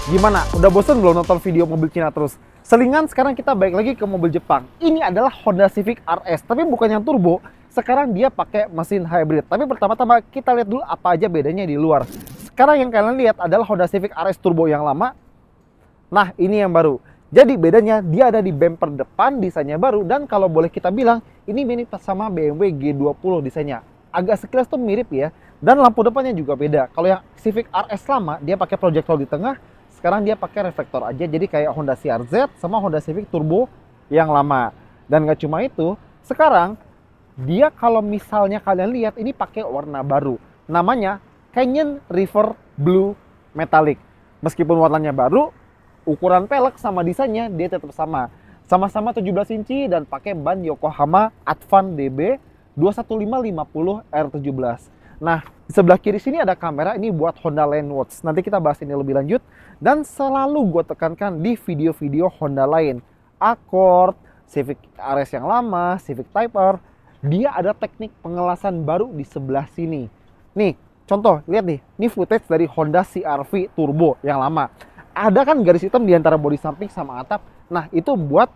Gimana? Udah bosen belum nonton video mobil Cina terus? Selingan sekarang kita balik lagi ke mobil Jepang. Ini adalah Honda Civic RS, tapi bukan yang turbo. Sekarang dia pakai mesin hybrid. Tapi pertama-tama kita lihat dulu apa aja bedanya di luar. Sekarang yang kalian lihat adalah Honda Civic RS turbo yang lama. Nah, ini yang baru. Jadi bedanya dia ada di bumper depan, desainnya baru. Dan kalau boleh kita bilang, ini mirip sama BMW G20 desainnya. Agak sekilas tuh mirip ya. Dan lampu depannya juga beda. Kalau yang Civic RS lama, dia pakai proyektor di tengah. Sekarang dia pakai reflektor aja, jadi kayak Honda CR-Z sama Honda Civic Turbo yang lama. Dan nggak cuma itu, sekarang dia kalau misalnya kalian lihat ini pakai warna baru. Namanya Canyon River Blue Metallic. Meskipun warnanya baru, ukuran pelek sama desainnya dia tetap sama. Sama-sama 17 inci dan pakai ban Yokohama Advan DB 21550 R17. Nah, di sebelah kiri sini ada kamera, ini buat Honda Lane Watch. Nanti kita bahas ini lebih lanjut. Dan selalu gue tekankan di video-video Honda lain. Accord, Civic RS yang lama, Civic Type R. Dia ada teknik pengelasan baru di sebelah sini. Nih, contoh, lihat nih. Ini footage dari Honda CR-V Turbo yang lama. Ada kan garis hitam di antara bodi samping sama atap. Nah, itu buat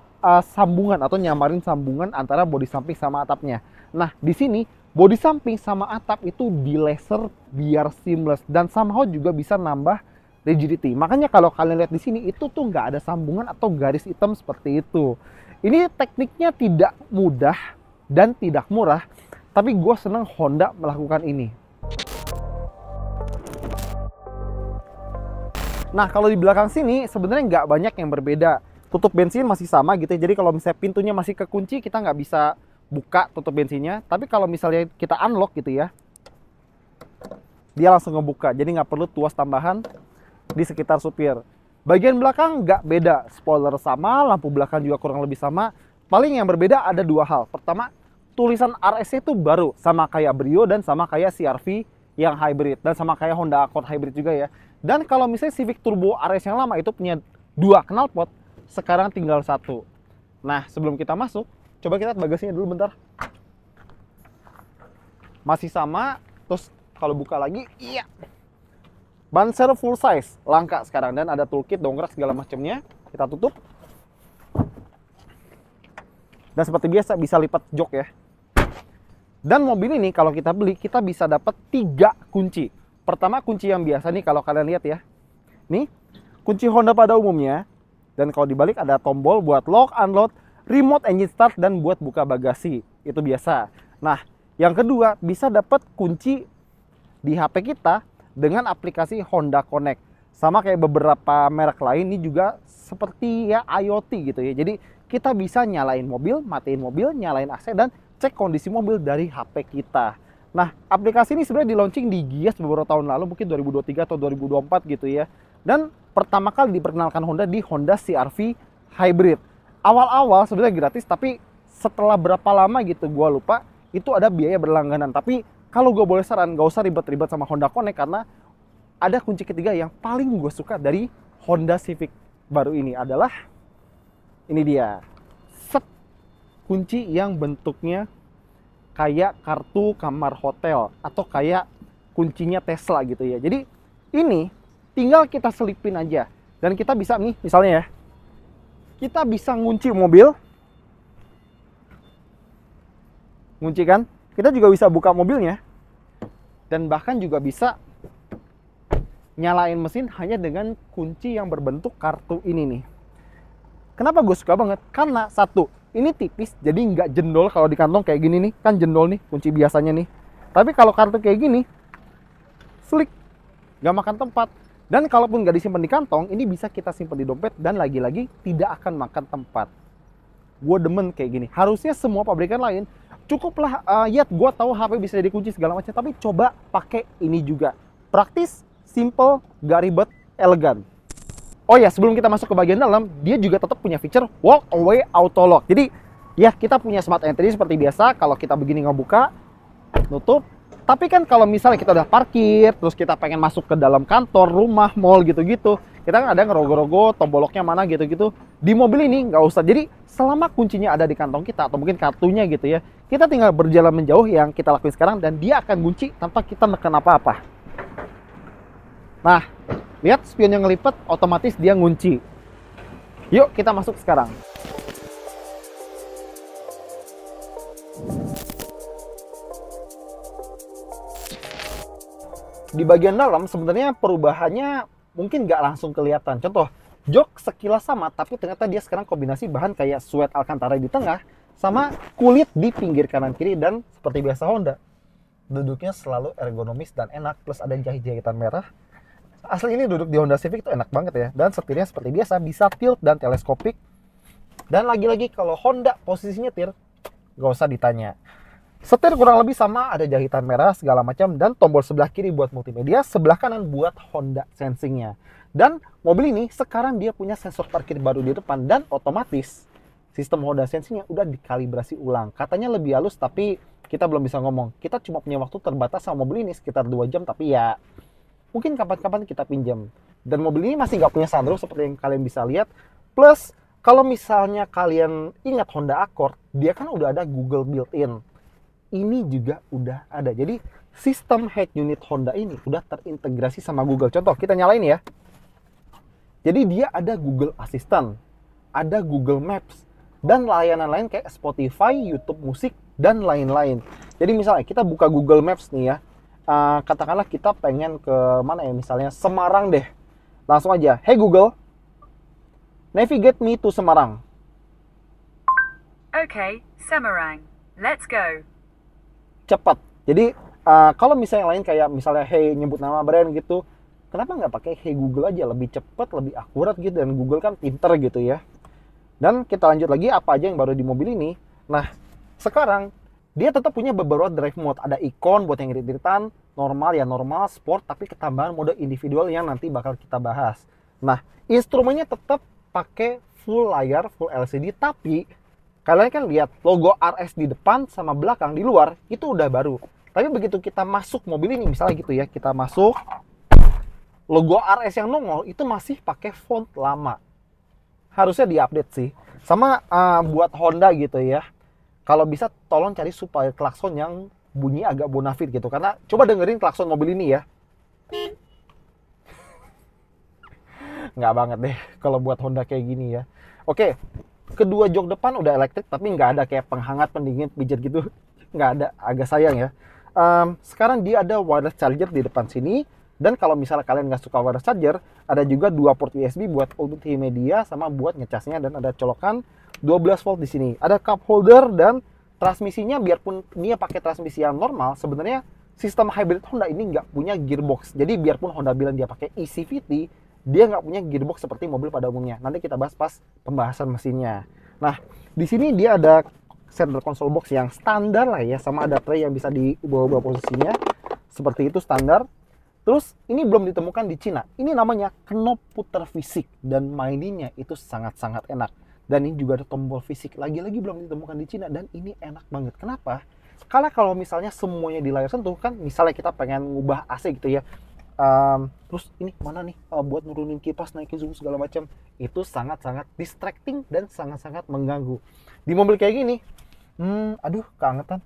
sambungan atau nyamarin sambungan antara bodi samping sama atapnya. Nah, di sini bodi samping sama atap itu di laser biar seamless dan somehow juga bisa nambah rigidity. Makanya kalau kalian lihat di sini itu tuh nggak ada sambungan atau garis hitam seperti itu. Ini tekniknya tidak mudah dan tidak murah, tapi gue seneng Honda melakukan ini. Nah, kalau di belakang sini sebenarnya nggak banyak yang berbeda. Tutup bensin masih sama gitu ya. Jadi kalau misalnya pintunya masih kekunci, kita nggak bisa buka tutup bensinnya. Tapi kalau misalnya kita unlock gitu ya, dia langsung ngebuka. Jadi nggak perlu tuas tambahan di sekitar supir. Bagian belakang nggak beda. Spoiler sama, lampu belakang juga kurang lebih sama. Paling yang berbeda ada dua hal. Pertama, tulisan RS itu baru. Sama kayak Brio dan sama kayak CR-V yang hybrid. Dan sama kayak Honda Accord hybrid juga ya. Dan kalau misalnya Civic Turbo RS yang lama itu punya dua knalpot, sekarang tinggal satu. Nah, sebelum kita masuk, coba kita lihat bagasinya dulu bentar. Masih sama, terus kalau buka lagi, iya. Ban serep full size, langka sekarang. Dan ada toolkit, dongkrak, segala macamnya. Kita tutup. Dan seperti biasa, bisa lipat jok ya. Dan mobil ini kalau kita beli, kita bisa dapat 3 kunci. Pertama, kunci yang biasa nih kalau kalian lihat ya. Nih, kunci Honda pada umumnya. Dan kalau dibalik ada tombol buat lock, unlock, remote engine start, dan buat buka bagasi. Itu biasa. Nah, yang kedua, bisa dapat kunci di HP kita dengan aplikasi Honda Connect. Sama kayak beberapa merek lain, ini juga seperti ya IoT gitu ya. Jadi, kita bisa nyalain mobil, matiin mobil, nyalain AC, dan cek kondisi mobil dari HP kita. Nah, aplikasi ini sebenarnya di launching di Gias beberapa tahun lalu, mungkin 2023 atau 2024 gitu ya. Dan pertama kali diperkenalkan Honda di Honda CR-V Hybrid. Awal-awal sebenarnya gratis, tapi setelah berapa lama gitu gue lupa, itu ada biaya berlangganan. Tapi kalau gue boleh saran, gak usah ribet-ribet sama Honda Connect, karena ada kunci ketiga yang paling gue suka dari Honda Civic baru ini adalah ini dia. Set, kunci yang bentuknya kayak kartu kamar hotel atau kayak kuncinya Tesla gitu ya. Jadi ini tinggal kita selipin aja dan kita bisa nih misalnya ya, kita bisa ngunci mobil, ngunci kan, kita juga bisa buka mobilnya dan bahkan juga bisa nyalain mesin hanya dengan kunci yang berbentuk kartu ini nih. Kenapa gue suka banget? Karena satu, ini tipis jadi nggak jendol. Kalau di kantong kayak gini nih, kan jendol nih kunci biasanya nih. Tapi kalau kartu kayak gini, slick, nggak makan tempat. Dan kalaupun nggak disimpan di kantong, ini bisa kita simpan di dompet dan lagi-lagi tidak akan makan tempat. Gue demen kayak gini. Harusnya semua pabrikan lain cukuplah ya gue tahu HP bisa jadi kunci segala macam, tapi coba pakai ini juga. Praktis, simple, gak ribet, elegan. Oh ya, sebelum kita masuk ke bagian dalam, dia juga tetap punya feature walk away auto lock. Jadi ya kita punya smart entry seperti biasa. Kalau kita begini ngebuka, nutup. Tapi kan kalau misalnya kita udah parkir, terus kita pengen masuk ke dalam kantor, rumah, mall gitu-gitu, kita kan ada ngerogo-rogo tombol locknya mana gitu-gitu. Di mobil ini nggak usah. Jadi selama kuncinya ada di kantong kita atau mungkin kartunya gitu ya, kita tinggal berjalan menjauh yang kita lakuin sekarang dan dia akan kunci tanpa kita neken apa-apa. Nah, Lihat spion yang ngelipet, otomatis dia ngunci. Yuk kita masuk sekarang. Di bagian dalam sebenarnya perubahannya mungkin nggak langsung kelihatan. Contoh, jok sekilas sama, tapi ternyata dia sekarang kombinasi bahan kayak suede Alcantara di tengah sama kulit di pinggir kanan kiri, dan seperti biasa Honda, duduknya selalu ergonomis dan enak, plus ada jahit-jahitan merah. Asli ini duduk di Honda Civic itu enak banget ya, dan setirnya seperti biasa bisa tilt dan teleskopik. Dan lagi-lagi kalau Honda posisi nyetir, nggak usah ditanya. Setir kurang lebih sama, ada jahitan merah segala macam, dan tombol sebelah kiri buat multimedia, sebelah kanan buat Honda Sensing-nya. Dan mobil ini sekarang dia punya sensor parkir baru di depan, dan otomatis sistem Honda Sensing-nya udah dikalibrasi ulang. Katanya lebih halus, tapi kita belum bisa ngomong. Kita cuma punya waktu terbatas sama mobil ini sekitar 2 jam, tapi ya mungkin kapan-kapan kita pinjam. Dan mobil ini masih nggak punya sunroof seperti yang kalian bisa lihat. Plus, kalau misalnya kalian ingat Honda Accord, dia kan udah ada Google built-in. Ini juga udah ada. Jadi sistem head unit Honda ini udah terintegrasi sama Google. Contoh, kita nyalain ya. Jadi dia ada Google Assistant, ada Google Maps, dan layanan lain kayak Spotify, YouTube Musik, dan lain-lain. Jadi misalnya kita buka Google Maps nih ya. Katakanlah kita pengen ke mana ya, misalnya Semarang deh. Langsung aja, hey Google, navigate me to Semarang. Okay, Semarang, let's go. Cepat. Jadi kalau misalnya yang lain kayak misalnya hey nyebut nama brand gitu, kenapa nggak pakai hey Google aja, lebih cepat, lebih akurat gitu, dan Google kan pinter gitu ya. Dan kita lanjut lagi apa aja yang baru di mobil ini. Nah, sekarang dia tetap punya beberapa drive mode. Ada ikon buat yang irit-iritan, normal ya normal, sport, tapi ketambahan mode individual yang nanti bakal kita bahas. Nah, instrumennya tetap pakai full layar, full LCD, tapi kalian kan lihat logo RS di depan sama belakang di luar itu udah baru. Tapi begitu kita masuk mobil ini, misalnya gitu ya, kita masuk, logo RS yang nongol itu masih pakai font lama. Harusnya diupdate sih. Sama buat Honda gitu ya. Kalau bisa tolong cari supaya klakson yang bunyi agak bonafit gitu. Karena coba dengerin klakson mobil ini ya. Nggak banget deh kalau buat Honda kayak gini ya. Oke. Kedua jok depan udah elektrik, tapi nggak ada kayak penghangat, pendingin, pijat gitu. Nggak ada, agak sayang ya. Sekarang dia ada wireless charger di depan sini. Dan kalau misalnya kalian nggak suka wireless charger, ada juga 2 port USB buat multimedia sama buat ngecasnya. Dan ada colokan 12 volt di sini. Ada cup holder, dan transmisinya biarpun dia pakai transmisi yang normal, sebenarnya sistem hybrid Honda ini nggak punya gearbox. Jadi biarpun Honda bilang dia pakai ECVT, dia nggak punya gearbox seperti mobil pada umumnya. Nanti kita bahas pas pembahasan mesinnya. Nah, di sini dia ada center console box yang standar lah ya, sama ada tray yang bisa diubah-ubah posisinya. Seperti itu standar. Terus ini belum ditemukan di Cina. Ini namanya knob puter fisik, dan maininnya itu sangat-sangat enak. Dan ini juga ada tombol fisik. Lagi-lagi belum ditemukan di Cina, dan ini enak banget. Kenapa? Karena kalau misalnya semuanya di layar sentuh kan, misalnya kita pengen ngubah AC gitu ya. Terus ini mana nih buat nurunin kipas, naikin suhu segala macam, itu sangat-sangat distracting dan sangat-sangat mengganggu. Di mobil kayak gini, aduh keangetan,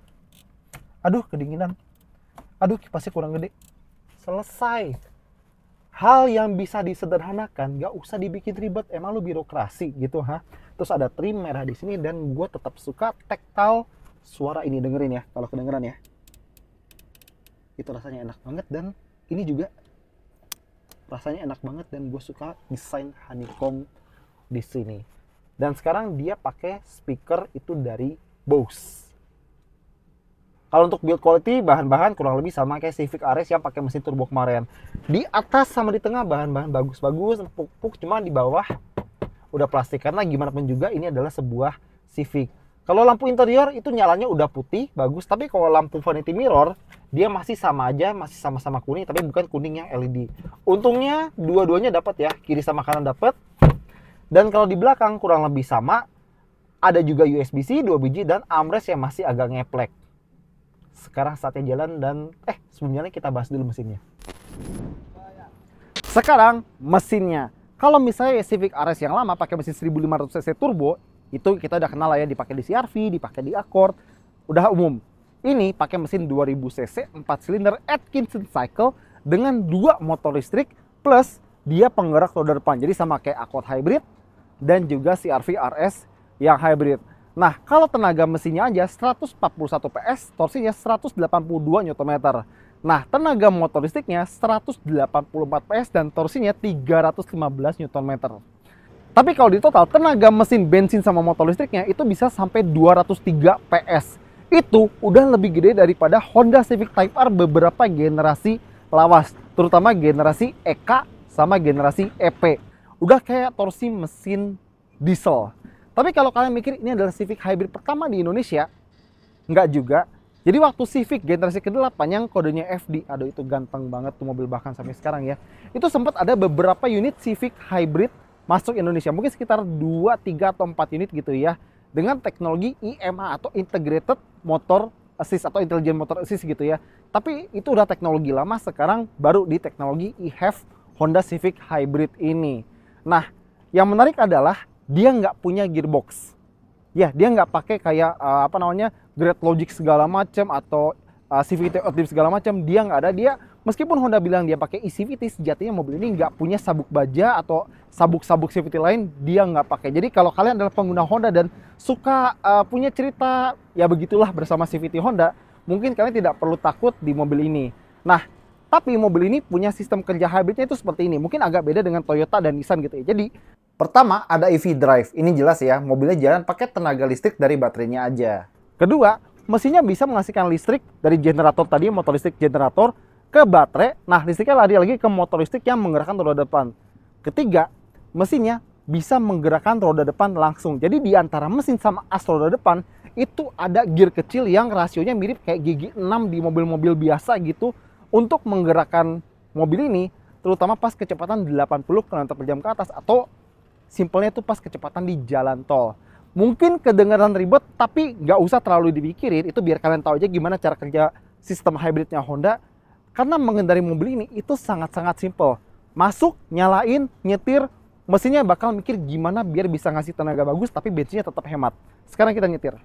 aduh kedinginan, aduh kipasnya kurang gede, selesai. Hal yang bisa disederhanakan, gak usah dibikin ribet. Emang lu birokrasi gitu ha? Terus ada trim merah di sini, dan gue tetap suka tactile suara ini, dengerin ya kalau kedengeran ya. Itu rasanya enak banget, dan ini juga rasanya enak banget, dan gue suka desain honeycomb di sini. Dan sekarang dia pakai speaker itu dari Bose. Kalau untuk build quality, bahan-bahan kurang lebih sama kayak Civic RS yang pakai mesin turbo kemarin. Di atas sama di tengah bahan-bahan bagus-bagus, empuk-empuk, cuma di bawah udah plastik. Karena gimana pun juga ini adalah sebuah Civic. Kalau lampu interior itu nyalanya udah putih, bagus. Tapi kalau lampu vanity mirror, dia masih sama aja, masih sama-sama kuning, tapi bukan kuning yang LED. Untungnya dua-duanya dapat ya, kiri sama kanan dapat. Dan kalau di belakang kurang lebih sama, ada juga USB-C 2 biji dan armrest yang masih agak ngeplek. Sekarang saatnya jalan, dan sebelum jalan kita bahas dulu mesinnya. Sekarang mesinnya. Kalau misalnya Civic RS yang lama pakai mesin 1500 cc turbo, itu kita udah kenal lah ya, dipakai di CR-V, dipakai di Accord, udah umum. Ini pakai mesin 2000 cc 4 silinder Atkinson cycle dengan 2 motor listrik plus dia penggerak roda depan. Jadi sama kayak Accord Hybrid dan juga CR-V RS yang hybrid. Nah, kalau tenaga mesinnya aja 141 PS, torsinya 182 Nm. Nah, tenaga motor listriknya 184 PS dan torsinya 315 Nm. Tapi kalau di total, tenaga mesin bensin sama motor listriknya itu bisa sampai 203 PS. Itu udah lebih gede daripada Honda Civic Type R beberapa generasi lawas, terutama generasi EK sama generasi EP. Udah kayak torsi mesin diesel. Tapi kalau kalian mikir ini adalah Civic Hybrid pertama di Indonesia, nggak juga. Jadi waktu Civic generasi ke-8 yang kodenya FD, aduh itu ganteng banget tuh mobil bahkan sampai sekarang ya. Itu sempat ada beberapa unit Civic Hybrid masuk Indonesia, mungkin sekitar 2, 3, atau 4 unit gitu ya. Dengan teknologi IMA atau Integrated Motor Assist atau Intelligent Motor Assist gitu ya. Tapi itu udah teknologi lama, sekarang baru di teknologi eHEV Honda Civic Hybrid ini. Nah, yang menarik adalah dia nggak punya gearbox. Ya, dia nggak pakai kayak Great Logic segala macam atau CVT Outdrive segala macam. Dia nggak ada. Dia meskipun Honda bilang dia pakai eCVT, sejatinya mobil ini nggak punya sabuk baja atau sabuk-sabuk CVT lain. Dia nggak pakai. Jadi kalau kalian adalah pengguna Honda dan suka punya cerita ya begitulah bersama CVT Honda, mungkin kalian tidak perlu takut di mobil ini. Nah, tapi mobil ini punya sistem kerja hybridnya itu seperti ini. Mungkin agak beda dengan Toyota dan Nissan gitu ya. Jadi pertama, ada EV Drive. Ini jelas ya, mobilnya jalan pakai tenaga listrik dari baterainya aja. Kedua, mesinnya bisa menghasilkan listrik dari generator tadi, motor listrik generator, ke baterai. Nah, listriknya lari lagi ke motor listrik yang menggerakkan roda depan. Ketiga, mesinnya bisa menggerakkan roda depan langsung. Jadi di antara mesin sama as roda depan, itu ada gear kecil yang rasionya mirip kayak gigi 6 di mobil-mobil biasa gitu, untuk menggerakkan mobil ini, terutama pas kecepatan 80 km/jam ke atas, atau simpelnya itu pas kecepatan di jalan tol. Mungkin kedengaran ribet, tapi nggak usah terlalu dipikirin. Itu biar kalian tahu aja gimana cara kerja sistem hybridnya Honda. Karena mengendarai mobil ini itu sangat-sangat simpel. Masuk, nyalain, nyetir, mesinnya bakal mikir gimana biar bisa ngasih tenaga bagus, tapi bensinnya tetap hemat. Sekarang kita nyetir.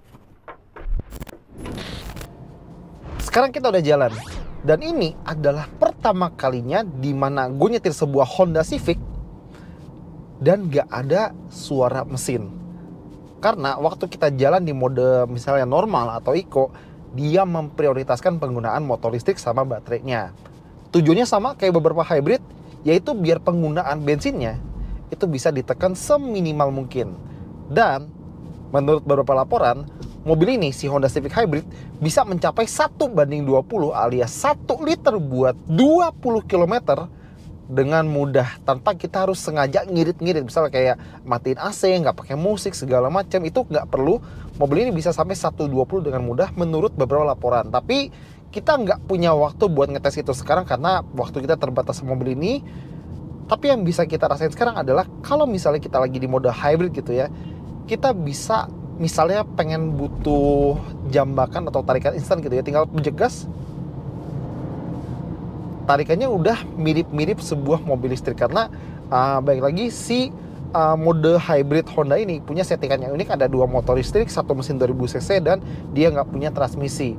Sekarang kita udah jalan. Dan ini adalah pertama kalinya di mana gue nyetir sebuah Honda Civic dan gak ada suara mesin. Karena waktu kita jalan di mode misalnya normal atau eco, dia memprioritaskan penggunaan motor listrik sama baterainya. Tujuannya sama kayak beberapa hybrid, yaitu biar penggunaan bensinnya itu bisa ditekan seminimal mungkin. Dan menurut beberapa laporan, mobil ini, si Honda Civic Hybrid, bisa mencapai 1:20 alias 1 liter buat 20 km dengan mudah, tanpa kita harus sengaja ngirit-ngirit. Misalnya kayak matiin AC, nggak pakai musik, segala macam, itu nggak perlu. Mobil ini bisa sampai 1:20 dengan mudah menurut beberapa laporan. Tapi kita nggak punya waktu buat ngetes itu sekarang karena waktu kita terbatas mobil ini. Tapi yang bisa kita rasain sekarang adalah kalau misalnya kita lagi di mode hybrid gitu ya, kita bisa misalnya pengen butuh jambakan atau tarikan instan gitu ya, tinggal pencet gas, tarikannya udah mirip-mirip sebuah mobil listrik. Karena baik lagi si mode hybrid Honda ini punya settingan yang unik. Ada 2 motor listrik, 1 mesin 2000 cc, dan dia nggak punya transmisi.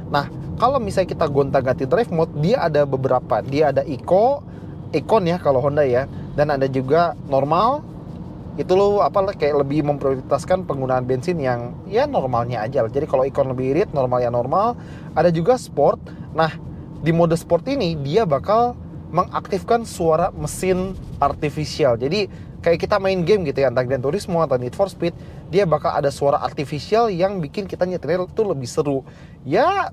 Nah, kalau misalnya kita gonta-ganti drive mode, dia ada beberapa. Dia ada Econ ya kalau Honda ya, dan ada juga normal. Itu loh kayak lebih memprioritaskan penggunaan bensin yang ya normalnya aja. Jadi kalau Econ lebih irit, normal ya normal. Ada juga sport. Nah, di mode sport ini dia bakal mengaktifkan suara mesin artificial. Jadi kayak kita main game gitu ya, entah Gran Turismo atau Need for Speed, dia bakal ada suara artificial yang bikin kita nyetirnya tuh lebih seru. Ya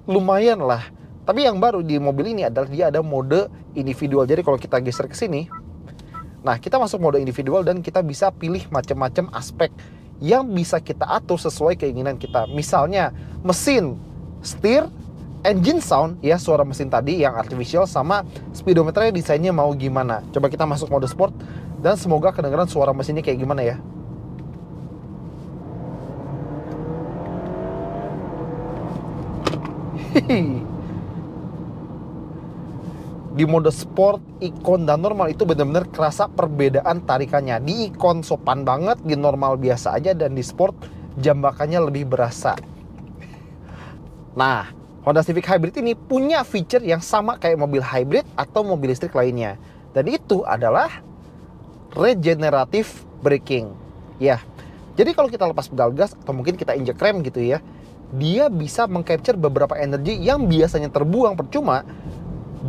lumayan lah. Tapi yang baru di mobil ini adalah dia ada mode individual. Jadi kalau kita geser ke sini, nah kita masuk mode individual dan kita bisa pilih macam-macam aspek yang bisa kita atur sesuai keinginan kita. Misalnya mesin, setir, engine sound ya, suara mesin tadi yang artificial, sama speedometernya desainnya mau gimana. Coba kita masuk mode sport dan semoga kedengaran suara mesinnya kayak gimana ya. Di mode sport, Econ, dan normal itu benar-benar kerasa perbedaan tarikannya. Di Econ sopan banget, di normal biasa aja, dan di sport jambakannya lebih berasa. Nah, Honda Civic Hybrid ini punya feature yang sama kayak mobil hybrid atau mobil listrik lainnya. Dan itu adalah regenerative braking. Ya, jadi kalau kita lepas pedal gas atau mungkin kita injek rem gitu ya, dia bisa mengcapture beberapa energi yang biasanya terbuang percuma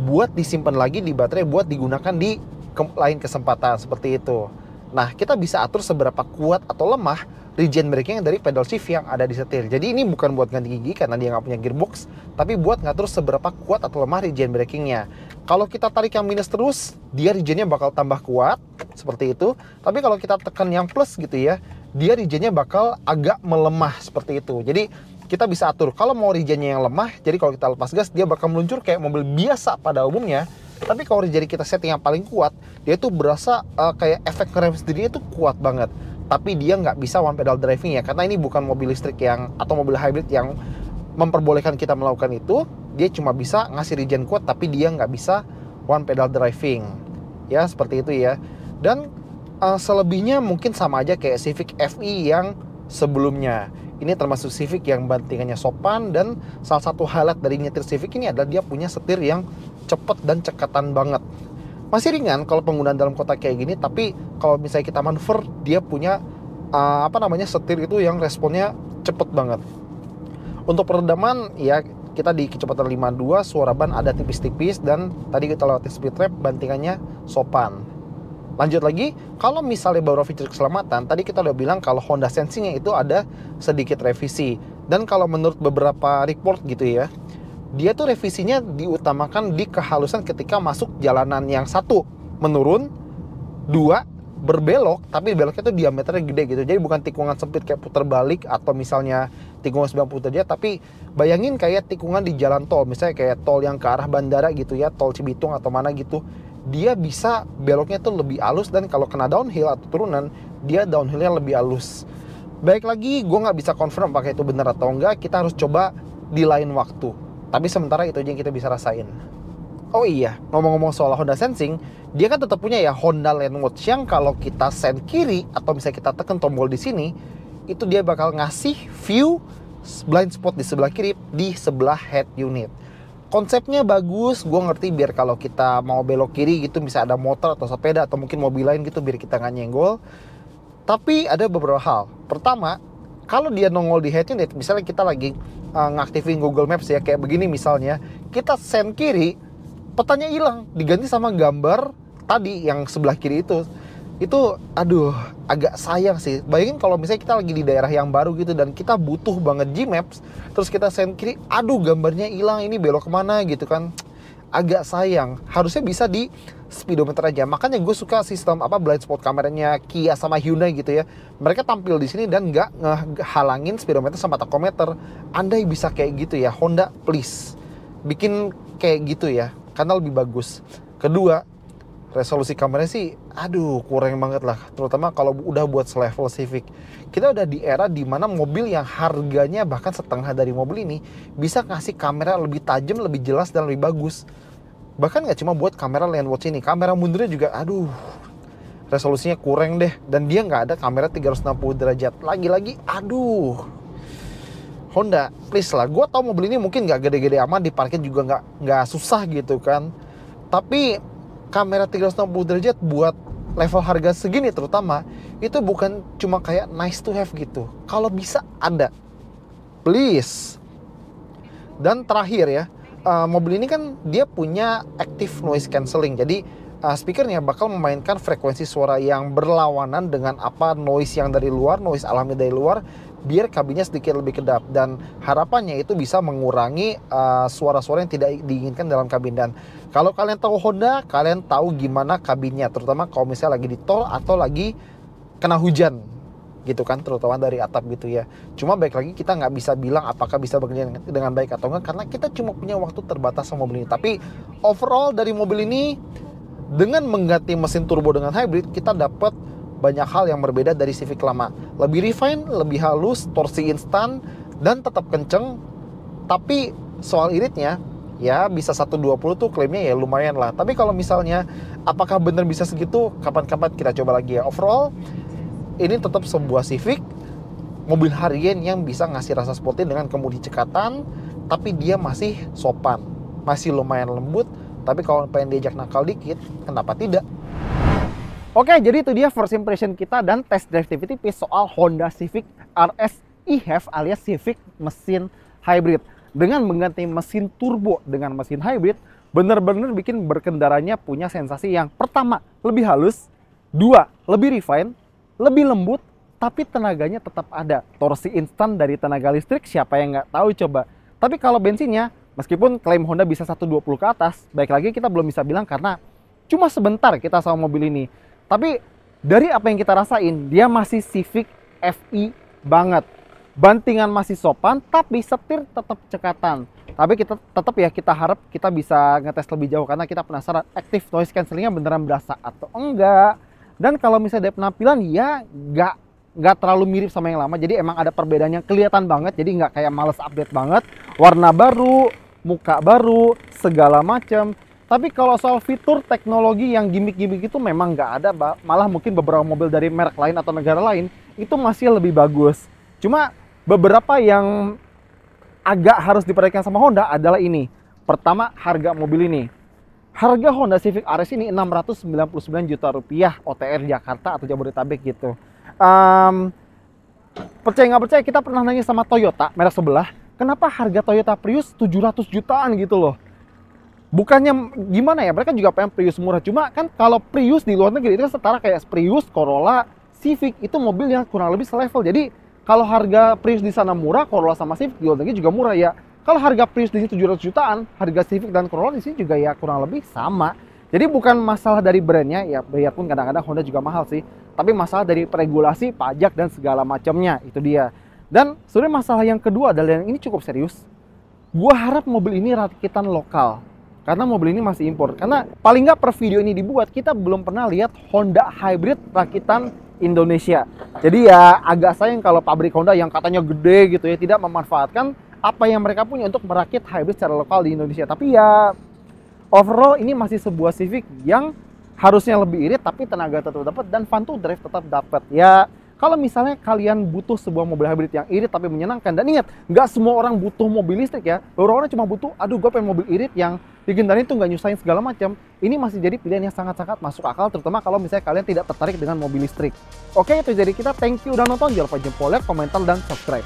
buat disimpan lagi di baterai buat digunakan di lain kesempatan seperti itu. Nah, kita bisa atur seberapa kuat atau lemah regen braking dari pedal shift yang ada di setir. Jadi ini bukan buat ganti gigi karena dia nggak punya gearbox, tapi buat ngatur seberapa kuat atau lemah regen brakingnya. Kalau kita tarik yang minus terus, dia regennya bakal tambah kuat seperti itu. Tapi kalau kita tekan yang plus gitu ya, dia regennya bakal agak melemah seperti itu. Jadi kita bisa atur kalau mau regennya yang lemah, jadi kalau kita lepas gas dia bakal meluncur kayak mobil biasa pada umumnya. Tapi kalau regen kita setting yang paling kuat, dia tuh berasa kayak efek rem sendiri itu kuat banget. Tapi dia nggak bisa one pedal driving ya, karena ini bukan mobil listrik yang atau mobil hybrid yang memperbolehkan kita melakukan itu. Dia cuma bisa ngasih regen kuat, tapi dia nggak bisa one pedal driving. Ya seperti itu ya. Dan selebihnya mungkin sama aja kayak Civic FE yang sebelumnya. Ini termasuk Civic yang bantingannya sopan, dan salah satu highlight dari nyetir Civic ini adalah dia punya setir yang cepet dan cekatan banget. Masih ringan kalau penggunaan dalam kota kayak gini, tapi kalau misalnya kita manuver, dia punya setir itu yang responnya cepet banget. Untuk peredaman ya kita di kecepatan 52, suara ban ada tipis-tipis, dan tadi kita lewati speed trap, bantingannya sopan. Lanjut lagi, kalau misalnya beberapa fitur keselamatan, tadi kita udah bilang kalau Honda Sensing-nya itu ada sedikit revisi. Dan kalau menurut beberapa report gitu ya, dia tuh revisinya diutamakan di kehalusan ketika masuk jalanan yang satu menurun, dua berbelok, tapi beloknya tuh diameternya gede gitu. Jadi bukan tikungan sempit kayak putar balik atau misalnya tikungan 90 derajat, tapi bayangin kayak tikungan di jalan tol, misalnya kayak tol yang ke arah bandara gitu ya, tol Cibitung atau mana gitu. Dia bisa beloknya tuh lebih halus, dan kalau kena downhill atau turunan, dia downhillnya lebih halus. Baik lagi, gue nggak bisa confirm apakah itu benar atau enggak. Kita harus coba di lain waktu. Tapi sementara itu aja yang kita bisa rasain. Oh iya, ngomong-ngomong soal Honda Sensing, dia kan tetap punya ya Honda Landwatch yang kalau kita send kiri atau misalnya kita tekan tombol di sini, itu dia bakal ngasih view blind spot di sebelah kiri, di sebelah head unit. Konsepnya bagus, gue ngerti biar kalau kita mau belok kiri gitu, bisa ada motor atau sepeda atau mungkin mobil lain gitu, biar kita nggak nyenggol. Tapi ada beberapa hal. Pertama, kalau dia nongol di head unit, misalnya kita lagi ngaktifin Google Maps ya, kayak begini misalnya, kita send kiri, petanya hilang, diganti sama gambar tadi yang sebelah kiri itu. Itu aduh, agak sayang sih. Bayangin kalau misalnya kita lagi di daerah yang baru gitu dan kita butuh banget Gmaps, terus kita send kiri, aduh gambarnya hilang, ini belok kemana gitu kan. Agak sayang. Harusnya bisa di speedometer aja. Makanya gue suka sistem blind spot kameranya Kia sama Hyundai gitu ya. Mereka tampil di sini dan nggak ngehalangin speedometer sama tachometer. Andai bisa kayak gitu ya, Honda please bikin kayak gitu ya, karena lebih bagus. Kedua, resolusi kameranya sih aduh kurang banget lah, terutama kalau udah buat selevel Civic. Kita udah di era dimana mobil yang harganya bahkan setengah dari mobil ini bisa ngasih kamera lebih tajam, lebih jelas, dan lebih bagus. Bahkan nggak cuma buat kamera Landwatch ini, kamera mundurnya juga aduh resolusinya kurang deh, dan dia nggak ada kamera 360 derajat. Lagi-lagi aduh, Honda please lah. Gue tau mobil ini mungkin nggak gede-gede amat, diparkir juga nggak susah gitu kan, tapi kamera 360 derajat buat level harga segini terutama, itu bukan cuma kayak nice to have gitu. Kalau bisa ada, please. Dan terakhir ya, mobil ini kan dia punya active noise cancelling. Jadi speakernya bakal memainkan frekuensi suara yang berlawanan dengan noise yang dari luar, noise alami dari luar, biar kabinnya sedikit lebih kedap. Dan harapannya itu bisa mengurangi suara-suara yang tidak diinginkan dalam kabin. Dan kalau kalian tahu Honda, kalian tahu gimana kabinnya, terutama kalau misalnya lagi di tol atau lagi kena hujan gitu kan, terutama dari atap gitu ya. Cuma baik lagi, kita nggak bisa bilang apakah bisa bekerja dengan baik atau enggak, karena kita cuma punya waktu terbatas sama mobil ini. Tapi overall dari mobil ini, dengan mengganti mesin turbo dengan hybrid, kita dapat banyak hal yang berbeda dari Civic lama. Lebih refine, lebih halus, torsi instan, dan tetap kenceng. Tapi soal iritnya, ya bisa 120 tuh klaimnya ya lumayan lah. Tapi kalau misalnya apakah benar bisa segitu, kapan-kapan kita coba lagi ya. Overall, ini tetap sebuah Civic, mobil harian yang bisa ngasih rasa sporty dengan kemudi cekatan, tapi dia masih sopan, masih lumayan lembut, Tapi kalau pengen diajak nakal dikit, kenapa tidak? Oke, jadi itu dia first impression kita dan test drive tipis soal Honda Civic RS e-HEV alias Civic mesin hybrid. Dengan mengganti mesin turbo dengan mesin hybrid, benar-benar bikin berkendaranya punya sensasi yang pertama, lebih halus, dua, lebih refine, lebih lembut, tapi tenaganya tetap ada. Torsi instan dari tenaga listrik, siapa yang nggak tahu coba. Tapi kalau bensinnya, meskipun klaim Honda bisa 120 ke atas, baik lagi kita belum bisa bilang karena cuma sebentar kita sama mobil ini. Tapi dari apa yang kita rasain, dia masih Civic FI banget. Bantingan masih sopan, tapi setir tetap cekatan. Tapi kita harap kita bisa ngetes lebih jauh karena kita penasaran active noise cancellingnya beneran berasa atau enggak. Dan kalau misalnya dari penampilan ya nggak terlalu mirip sama yang lama. Jadi emang ada perbedaan yang kelihatan banget. Jadi nggak kayak males update banget. Warna baru, muka baru, segala macam. Tapi kalau soal fitur teknologi yang gimmick-gimmick itu memang nggak ada. Malah mungkin beberapa mobil dari merek lain atau negara lain itu masih lebih bagus. Cuma beberapa yang agak harus diperhatikan sama Honda adalah ini. Pertama, harga mobil ini. Harga Honda Civic RS ini 699 juta rupiah OTR Jakarta atau Jabodetabek gitu. Percaya nggak percaya, kita pernah nanya sama Toyota, merek sebelah, kenapa harga Toyota Prius 700 jutaan gitu loh. Bukannya gimana ya, mereka juga pengen Prius murah. Cuma kan kalau Prius di luar negeri itu setara kayak Prius, Corolla, Civic, itu mobil yang kurang lebih selevel. Jadi kalau harga Prius di sana murah, Corolla sama Civic di luar negeri juga murah ya. Kalau harga Prius di sini 700 jutaan, harga Civic dan Corolla di sini juga ya kurang lebih sama. Jadi bukan masalah dari brandnya, ya biarpun kadang-kadang Honda juga mahal sih. Tapi masalah dari regulasi, pajak, dan segala macamnya, itu dia. Dan sebenarnya masalah yang kedua adalah yang ini cukup serius. Gua harap mobil ini rakitan lokal. Karena mobil ini masih impor. Karena paling nggak per video ini dibuat, kita belum pernah lihat Honda Hybrid rakitan Indonesia. Jadi ya agak sayang kalau pabrik Honda yang katanya gede gitu ya tidak memanfaatkan apa yang mereka punya untuk merakit hybrid secara lokal di Indonesia. Tapi ya overall ini masih sebuah Civic yang harusnya lebih irit tapi tenaga tetap dapat dan fun to drive tetap dapat. Ya kalau misalnya kalian butuh sebuah mobil hybrid yang irit tapi menyenangkan, dan ingat, nggak semua orang butuh mobil listrik ya. Beberapa orang cuma butuh, aduh gue pengen mobil irit yang digendarin tuh nggak nyusahin segala macam. Ini masih jadi pilihan yang sangat-sangat masuk akal, terutama kalau misalnya kalian tidak tertarik dengan mobil listrik. Oke, itu jadi kita. Thank you udah nonton. Jangan lupa jempol, like, komentar, dan subscribe.